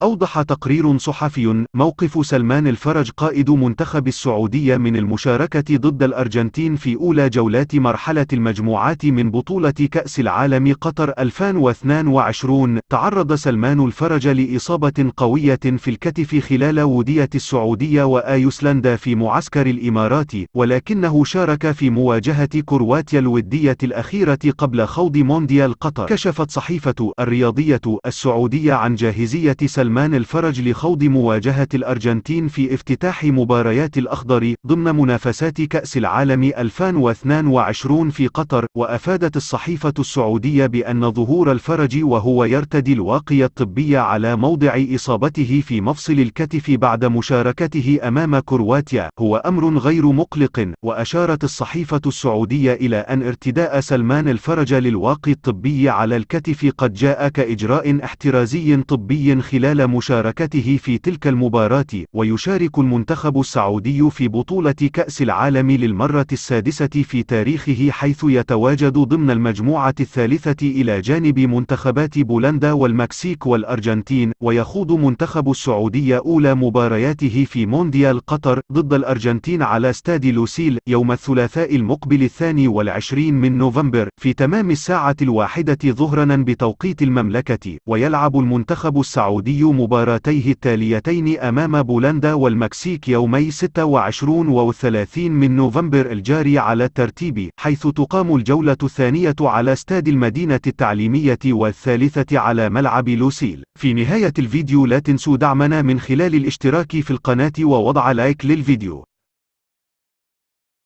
أوضح تقرير صحفي موقف سلمان الفرج قائد منتخب السعودية من المشاركة ضد الأرجنتين في أولى جولات مرحلة المجموعات من بطولة كأس العالم قطر 2022. تعرض سلمان الفرج لإصابة قوية في الكتف خلال ودية السعودية وأيسلندا في معسكر الإمارات، ولكنه شارك في مواجهة كرواتيا الودية الأخيرة قبل خوض مونديال قطر. كشفت صحيفة الرياضية السعودية عن جاهزية سلمان الفرج لخوض مواجهة الأرجنتين في افتتاح مباريات الأخضر ضمن منافسات كأس العالم 2022 في قطر. وأفادت الصحيفة السعودية بأن ظهور الفرج وهو يرتدي الواقي الطبي على موضع إصابته في مفصل الكتف بعد مشاركته أمام كرواتيا هو أمر غير مقلق. وأشارت الصحيفة السعودية إلى أن ارتداء سلمان الفرج للواقي الطبي على الكتف قد جاء كإجراء احترازي طبي خلال مشاركته في تلك المباراة. ويشارك المنتخب السعودي في بطولة كأس العالم للمرة السادسة في تاريخه، حيث يتواجد ضمن المجموعة الثالثة إلى جانب منتخبات بولندا والمكسيك والأرجنتين. ويخوض منتخب السعودية أولى مبارياته في مونديال قطر ضد الأرجنتين على استاد لوسيل يوم الثلاثاء المقبل 22 من نوفمبر في تمام الساعة 1 ظهرا بتوقيت المملكة. ويلعب المنتخب السعودي مباراتيه التاليتين أمام بولندا والمكسيك يومي 26 و 30 من نوفمبر الجاري على الترتيب، حيث تقام الجولة الثانية على استاد المدينة التعليمية والثالثة على ملعب لوسيل. في نهاية الفيديو لا تنسوا دعمنا من خلال الاشتراك في القناة ووضع لايك للفيديو.